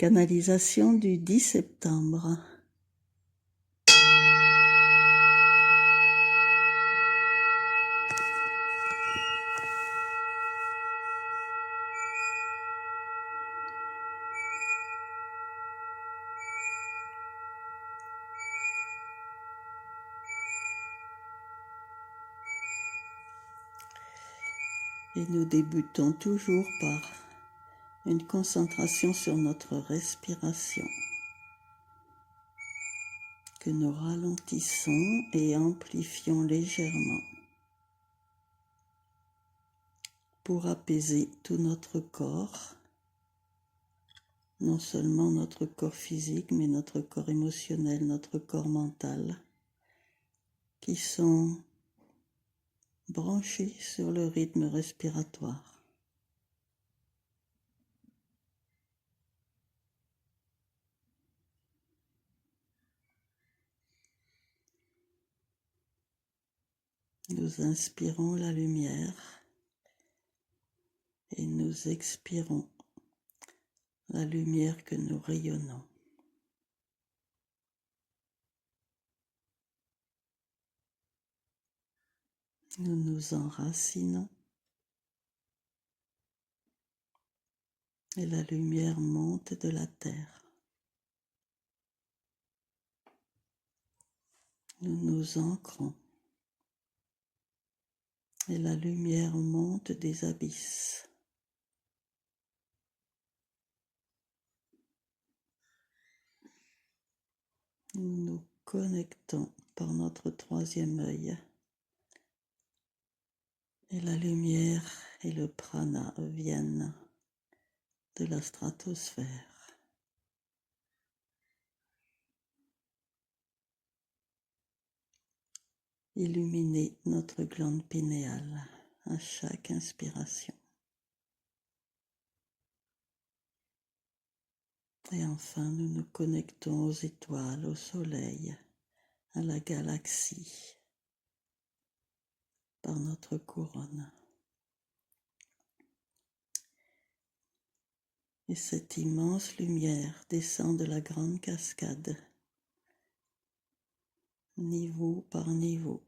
Canalisation du 10 septembre. Et nous débutons toujours par une concentration sur notre respiration, que nous ralentissons et amplifions légèrement pour apaiser tout notre corps, non seulement notre corps physique, mais notre corps émotionnel, notre corps mental, qui sont branchés sur le rythme respiratoire. Nous inspirons la lumière et nous expirons la lumière que nous rayonnons. Nous nous enracinons et la lumière monte de la terre. Nous nous ancrons et la lumière monte des abysses. Nous nous connectons par notre troisième œil et la lumière et le prana viennent de la stratosphère. Illuminer notre glande pinéale à chaque inspiration. Et enfin, nous nous connectons aux étoiles, au soleil, à la galaxie, par notre couronne. Et cette immense lumière descend de la grande cascade, niveau par niveau,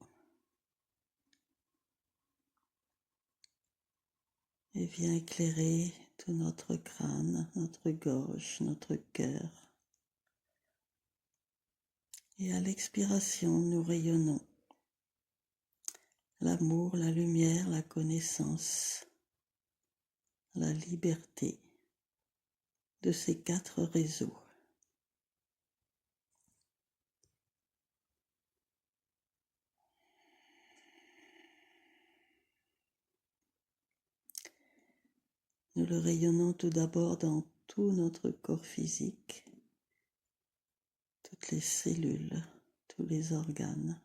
et vient éclairer tout notre crâne, notre gorge, notre cœur. Et à l'expiration, nous rayonnons l'amour, la lumière, la connaissance, la liberté de ces 4 réseaux. Nous le rayonnons tout d'abord dans tout notre corps physique, toutes les cellules, tous les organes,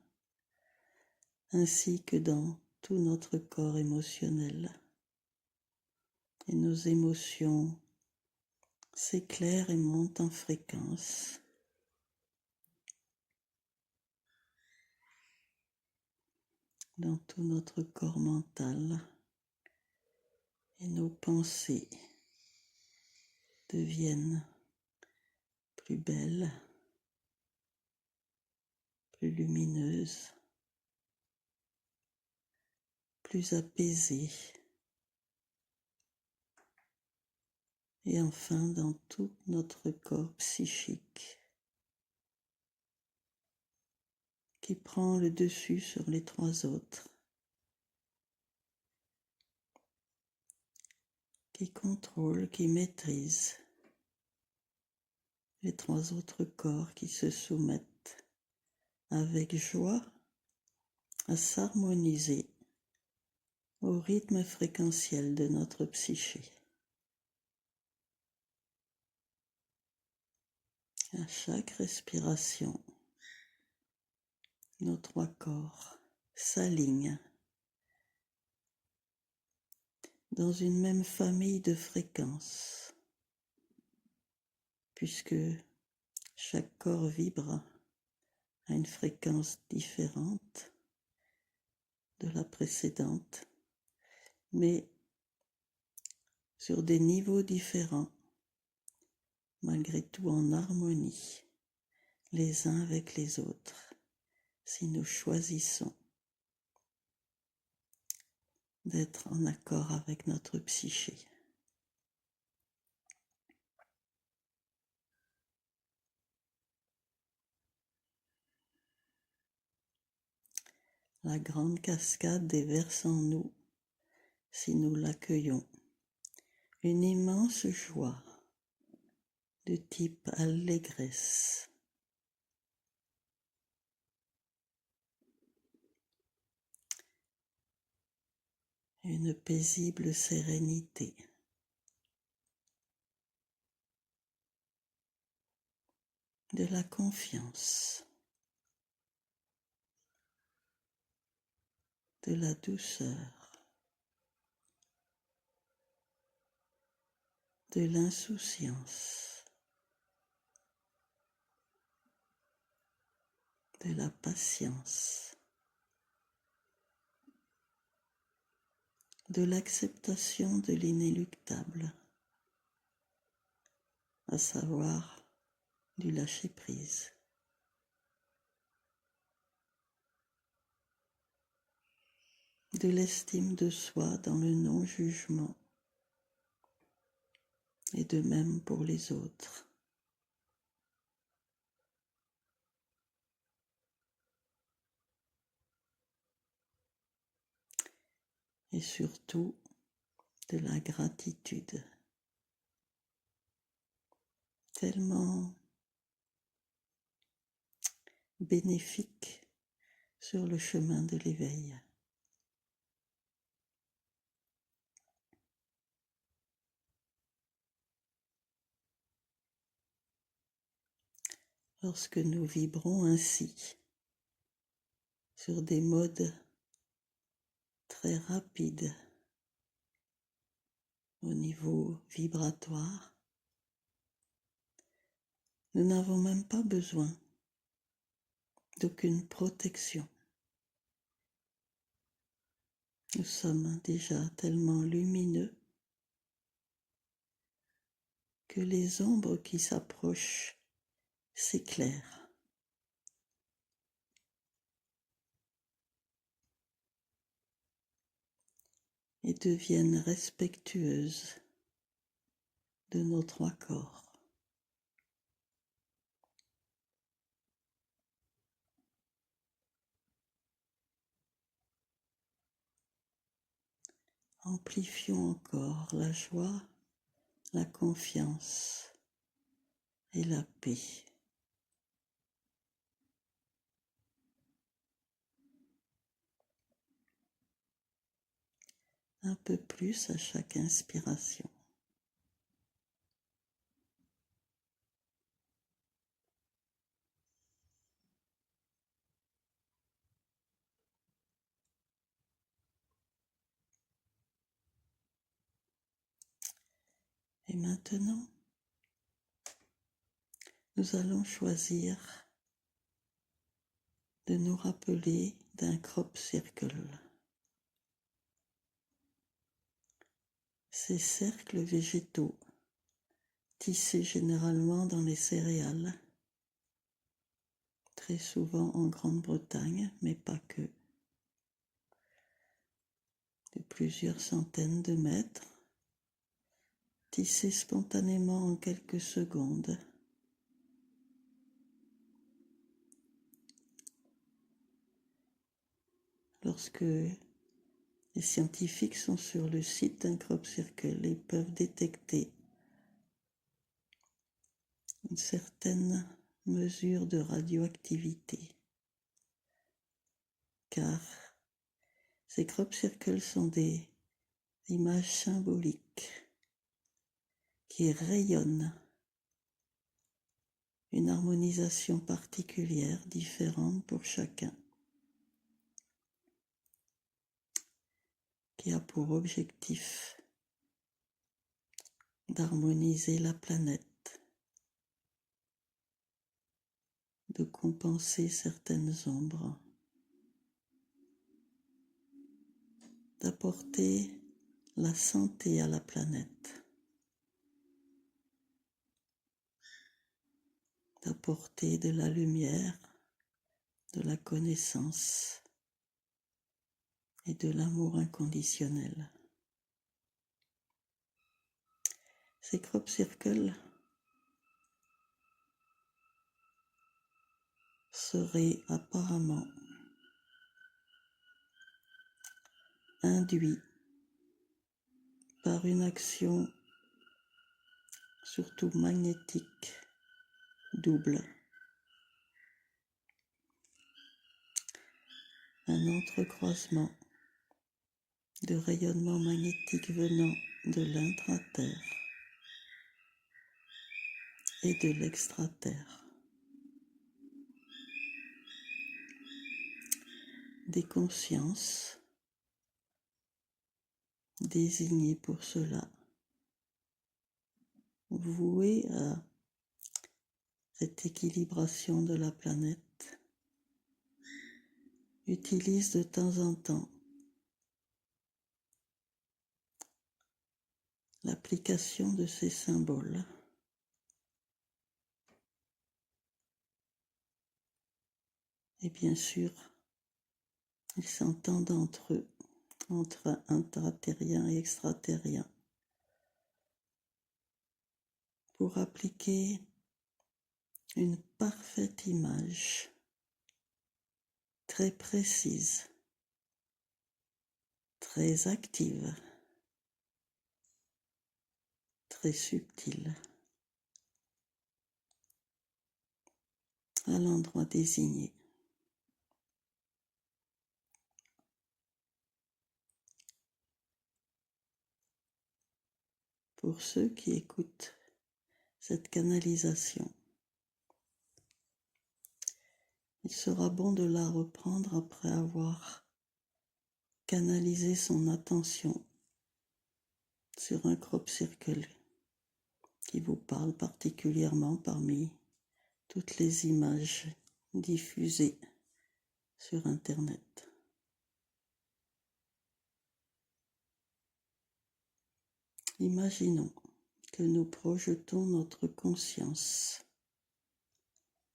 ainsi que dans tout notre corps émotionnel. Et nos émotions s'éclairent et montent en fréquence. Dans tout notre corps mental, et nos pensées deviennent plus belles, plus lumineuses, plus apaisées. Et enfin, dans tout notre corps psychique, qui prend le dessus sur les 3 autres, qui contrôle, qui maîtrise les 3 autres corps qui se soumettent avec joie à s'harmoniser au rythme fréquentiel de notre psyché. À chaque respiration, nos 3 corps s'alignent dans une même famille de fréquences, puisque chaque corps vibre à une fréquence différente de la précédente, mais sur des niveaux différents malgré tout en harmonie, les uns avec les autres, si nous choisissons d'être en accord avec notre psyché. La grande cascade déverse en nous, si nous l'accueillons, une immense joie de type allégresse. Une paisible sérénité. De la confiance. De la douceur. De l'insouciance. De la patience. De l'acceptation de l'inéluctable, à savoir du lâcher-prise. De l'estime de soi dans le non-jugement, et de même pour les autres. Et surtout, de la gratitude, tellement bénéfique sur le chemin de l'éveil. Lorsque nous vibrons ainsi, sur des modes très rapides au niveau vibratoire, nous n'avons même pas besoin d'aucune protection. Nous sommes déjà tellement lumineux que les ombres qui s'approchent s'éclairent. Et deviennent respectueuses de nos trois corps. Amplifions encore la joie, la confiance et la paix. Un peu plus à chaque inspiration. Et maintenant, nous allons choisir de nous rappeler d'un crop circle. Ces cercles végétaux, tissés généralement dans les céréales, très souvent en Grande-Bretagne, mais pas que, de plusieurs centaines de mètres, tissés spontanément en quelques secondes. Lorsque les scientifiques sont sur le site d'un crop circle, ils peuvent détecter une certaine mesure de radioactivité, car ces crop circles sont des images symboliques qui rayonnent une harmonisation particulière, différente pour chacun, qui a pour objectif d'harmoniser la planète, de compenser certaines ombres, d'apporter la santé à la planète. d'apporter de la lumière, de la connaissance et de l'amour inconditionnel. Ces crop circles seraient apparemment induits par une action surtout magnétique double, un entrecroisement de rayonnement magnétique venant de l'intra-terre et de l'extraterre. Des consciences désignées pour cela, vouées à cette équilibration de la planète, utilisent de temps en temps l'application de ces symboles et bien sûr, ils s'entendent entre eux, entre intraterriens et extraterriens, pour appliquer une parfaite image très précise, très active, très subtile, à l'endroit désigné. Pour ceux qui écoutent cette canalisation, il sera bon de la reprendre après avoir canalisé son attention sur un crop circle qui vous parle particulièrement parmi toutes les images diffusées sur Internet. Imaginons que nous projetons notre conscience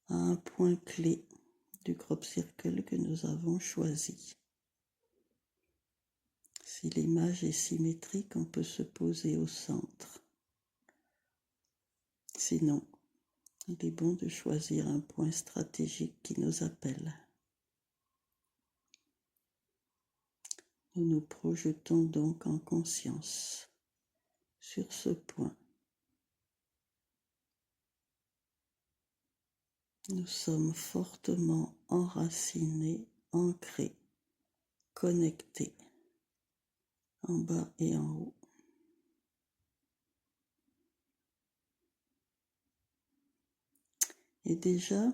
à un point clé du crop circle que nous avons choisi. Si l'image est symétrique, on peut se poser au centre. Sinon, il est bon de choisir un point stratégique qui nous appelle. Nous nous projetons donc en conscience sur ce point. Nous sommes fortement enracinés, ancrés, connectés, en bas et en haut. Et déjà,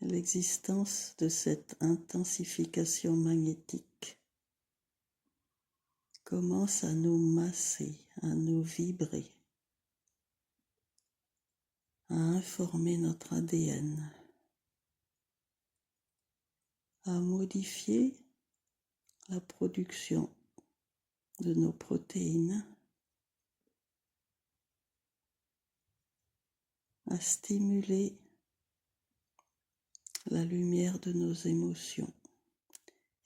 l'existence de cette intensification magnétique commence à nous masser, à nous vibrer, à informer notre ADN, à modifier la production de nos protéines, à stimuler la lumière de nos émotions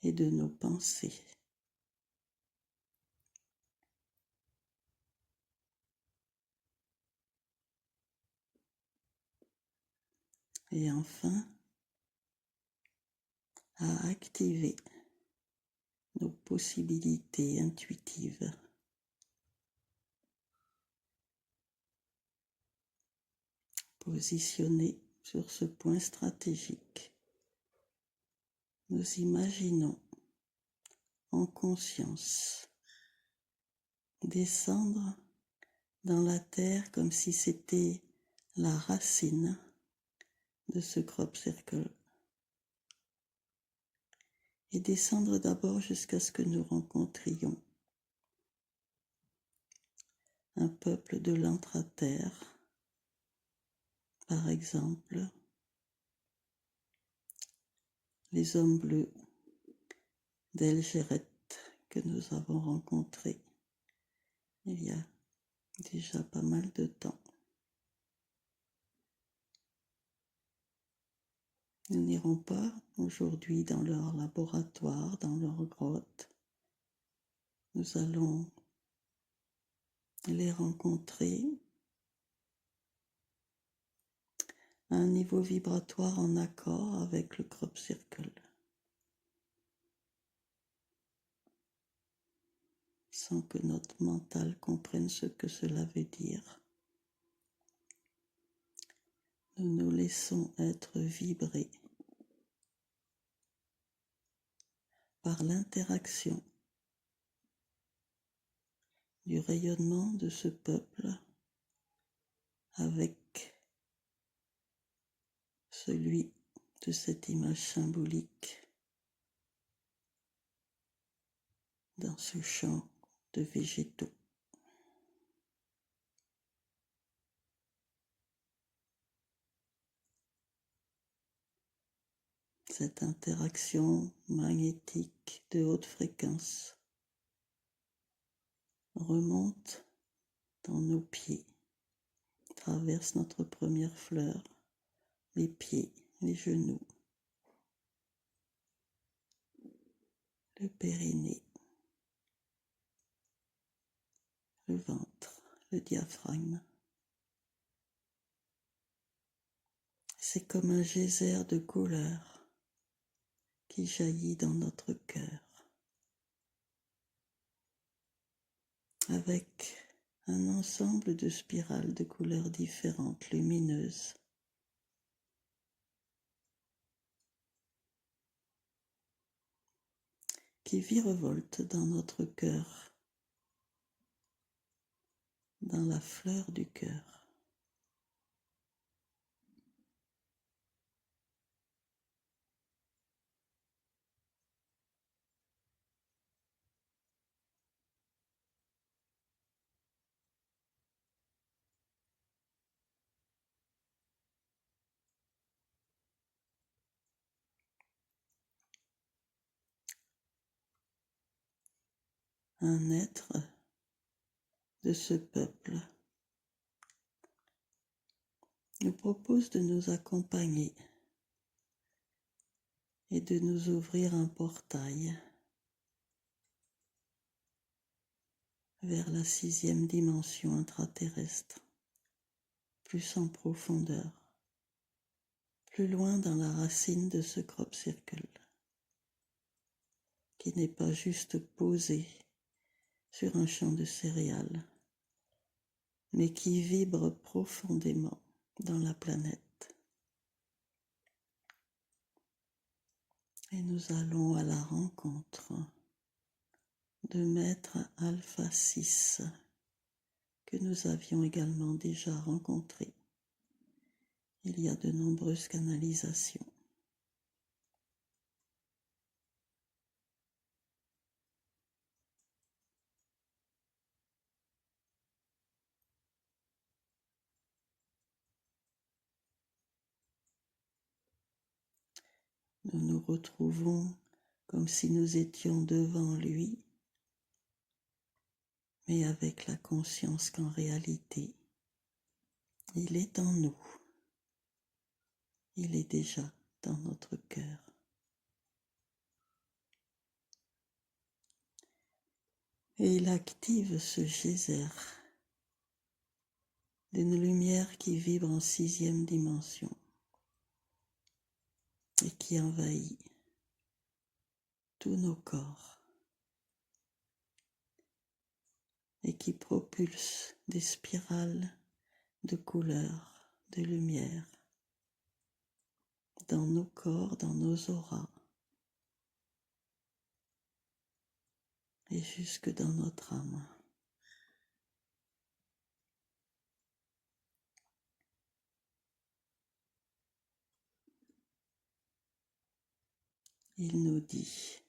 et de nos pensées. Et enfin, à activer nos possibilités intuitives. Positionnés sur ce point stratégique, nous imaginons en conscience descendre dans la terre comme si c'était la racine de ce crop circle et descendre d'abord jusqu'à ce que nous rencontrions un peuple de l'intra-terre, par exemple les hommes bleus d'El Géret que nous avons rencontrés il y a déjà pas mal de temps. Nous n'irons pas aujourd'hui dans leur laboratoire, dans leur grotte. Nous allons les rencontrer à un niveau vibratoire en accord avec le crop circle, sans que notre mental comprenne ce que cela veut dire. Nous nous laissons être vibrés par l'interaction du rayonnement de ce peuple avec celui de cette image symbolique dans ce champ de végétaux. Cette interaction magnétique de haute fréquence remonte dans nos pieds, traverse notre première fleur, les pieds, les genoux, le périnée, le ventre, le diaphragme. C'est comme un geyser de couleurs qui jaillit dans notre cœur, avec un ensemble de spirales de couleurs différentes, lumineuses, qui virevoltent dans notre cœur, dans la fleur du cœur. Un être de ce peuple nous propose de nous accompagner et de nous ouvrir un portail vers la 6e dimension intraterrestre, plus en profondeur, plus loin dans la racine de ce crop circle, qui n'est pas juste posé sur un champ de céréales, mais qui vibre profondément dans la planète. Et nous allons à la rencontre de Maître Alpha 6, que nous avions également déjà rencontré. Il y a de nombreuses canalisations. Nous nous retrouvons comme si nous étions devant lui, mais avec la conscience qu'en réalité, il est en nous. Il est déjà dans notre cœur. Et il active ce geyser d'une lumière qui vibre en 6e dimension et qui envahit tous nos corps et qui propulse des spirales de couleurs, de lumière dans nos corps, dans nos auras et jusque dans notre âme. Il nous dit: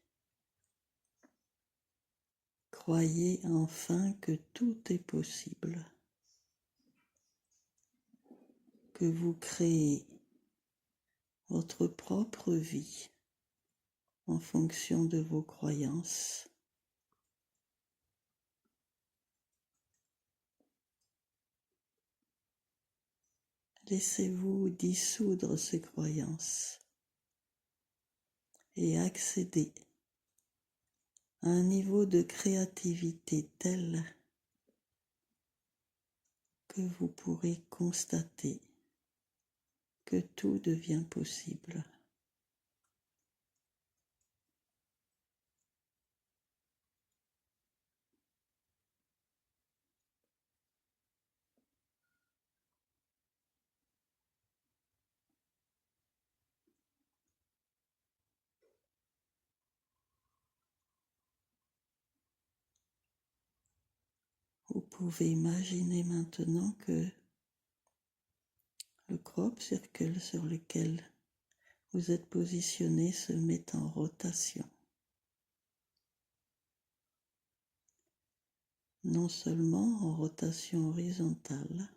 croyez enfin que tout est possible, que vous créez votre propre vie en fonction de vos croyances. Laissez-vous dissoudre ces croyances et accéder à un niveau de créativité tel que vous pourrez constater que tout devient possible. Vous pouvez imaginer maintenant que le crop circle sur lequel vous êtes positionné se met en rotation. Non seulement en rotation horizontale,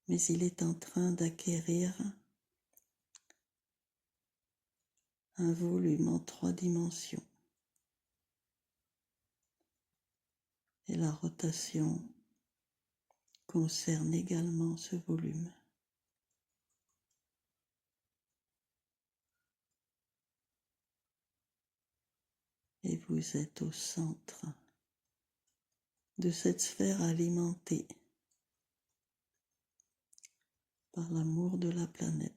mais il est en train d'acquérir un volume en 3 dimensions. Et la rotation concerne également ce volume. Et vous êtes au centre de cette sphère alimentée par l'amour de la planète.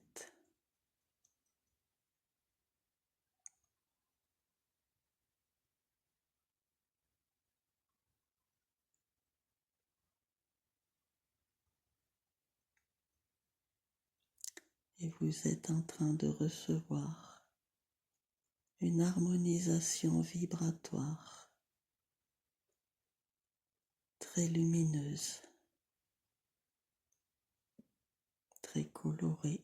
Et vous êtes en train de recevoir une harmonisation vibratoire très lumineuse, très colorée,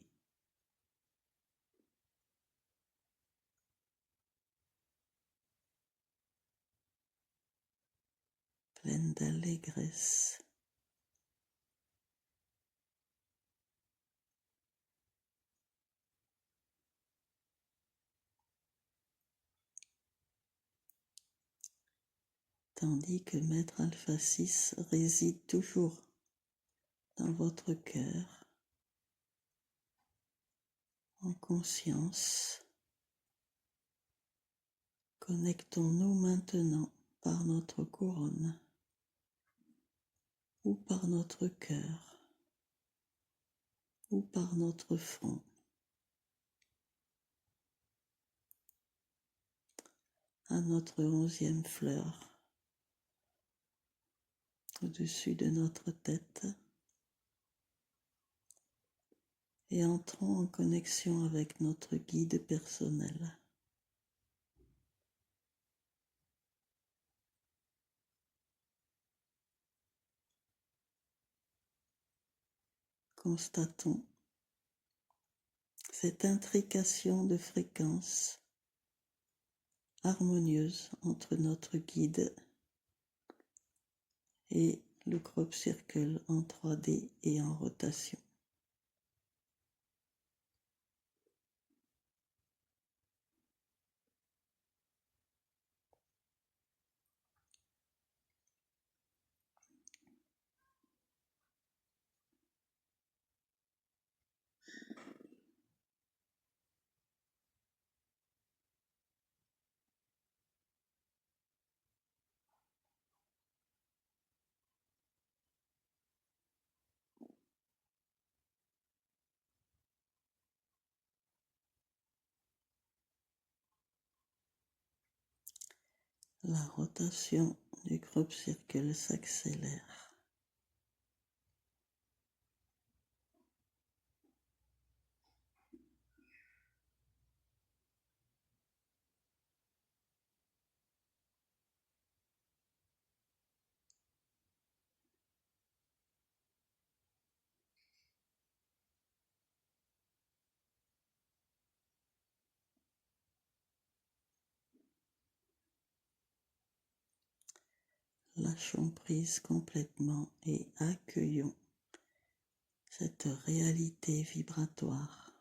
pleine d'allégresse. Tandis que Maître Alpha 6 réside toujours dans votre cœur, en conscience. Connectons-nous maintenant par notre couronne ou par notre cœur ou par notre front à notre 11e fleur au-dessus de notre tête et entrons en connexion avec notre guide personnel. Constatons cette intrication de fréquences harmonieuse entre notre guide et le crop circle en 3D et en rotation. La rotation du crop circle s'accélère. Lâchons prise complètement et accueillons cette réalité vibratoire.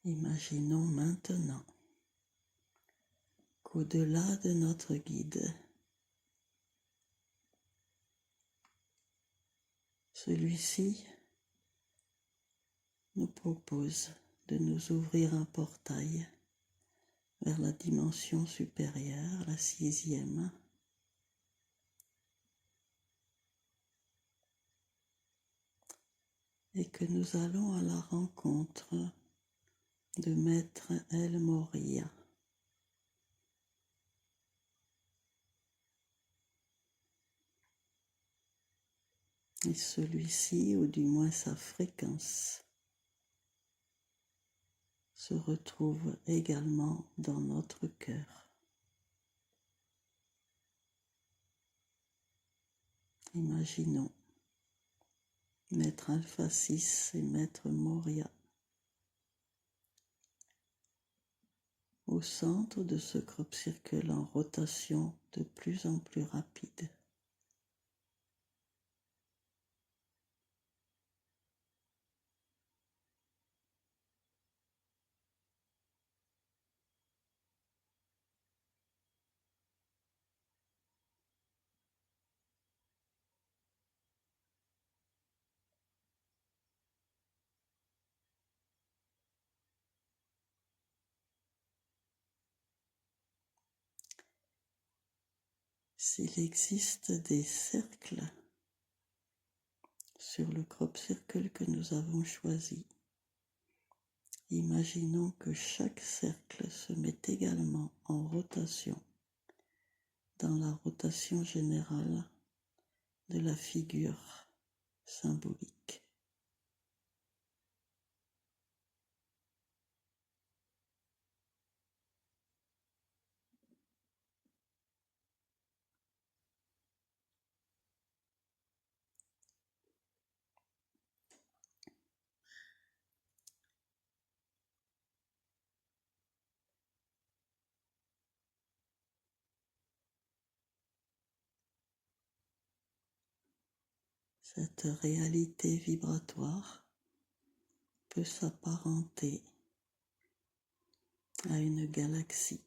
Imaginons maintenant qu'au-delà de notre guide, celui-ci nous propose de nous ouvrir un portail vers la dimension supérieure, la 6e, et que nous allons à la rencontre de Maître El Morya. Et celui-ci, ou du moins sa fréquence, se retrouve également dans notre cœur. Imaginons Maître Alpha 6 et Maître Morya au centre de ce crop circle en rotation de plus en plus rapide. S'il existe des cercles sur le crop circle que nous avons choisi, imaginons que chaque cercle se met également en rotation dans la rotation générale de la figure symbolique. Cette réalité vibratoire peut s'apparenter à une galaxie.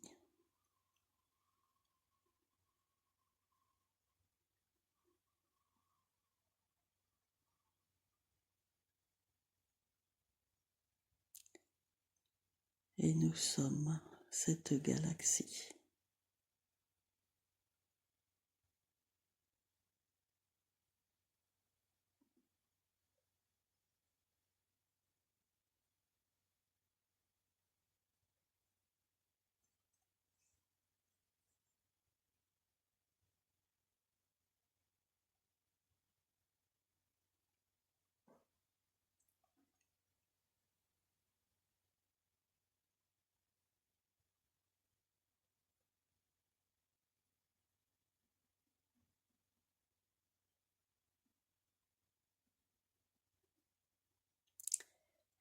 Et nous sommes cette galaxie.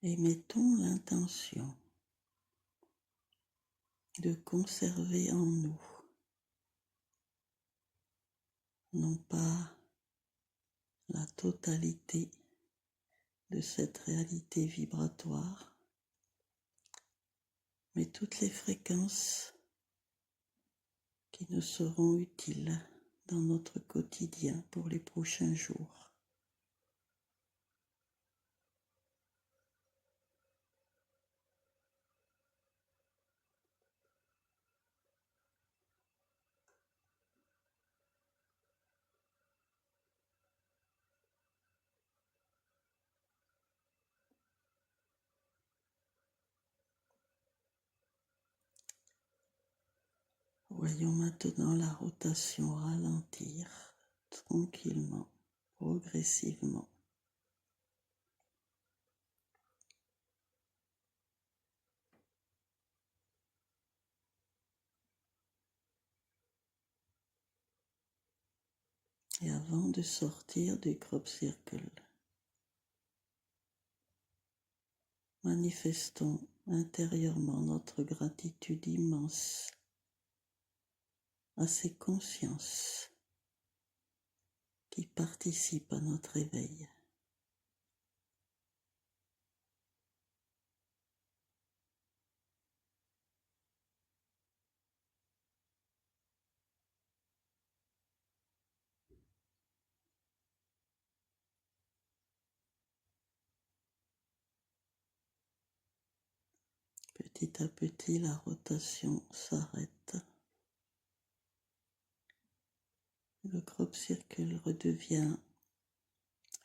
Et mettons l'intention de conserver en nous non pas la totalité de cette réalité vibratoire, mais toutes les fréquences qui nous seront utiles dans notre quotidien pour les prochains jours. Voyons maintenant la rotation ralentir tranquillement, progressivement. Et avant de sortir du crop circle, manifestons intérieurement notre gratitude immense à ces consciences qui participent à notre éveil. petit à petit, la rotation s'arrête. Le crop circle redevient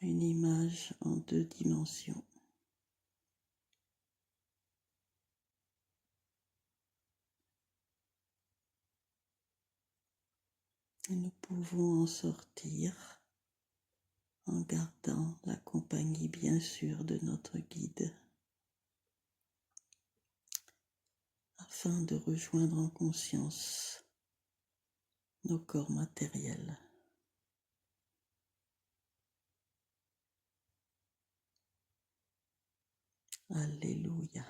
une image en 2 dimensions. Et nous pouvons en sortir en gardant la compagnie bien sûr de notre guide, afin de rejoindre en conscience nos corps matériels. Alléluia.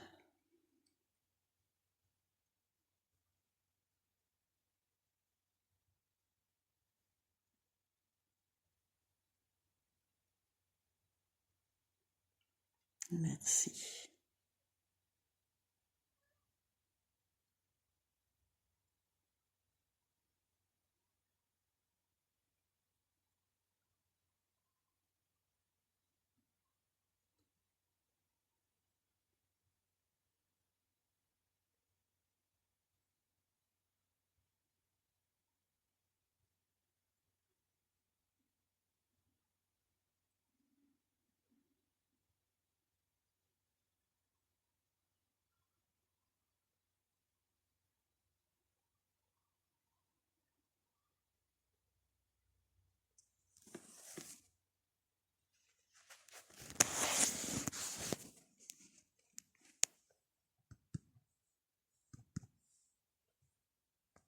Merci.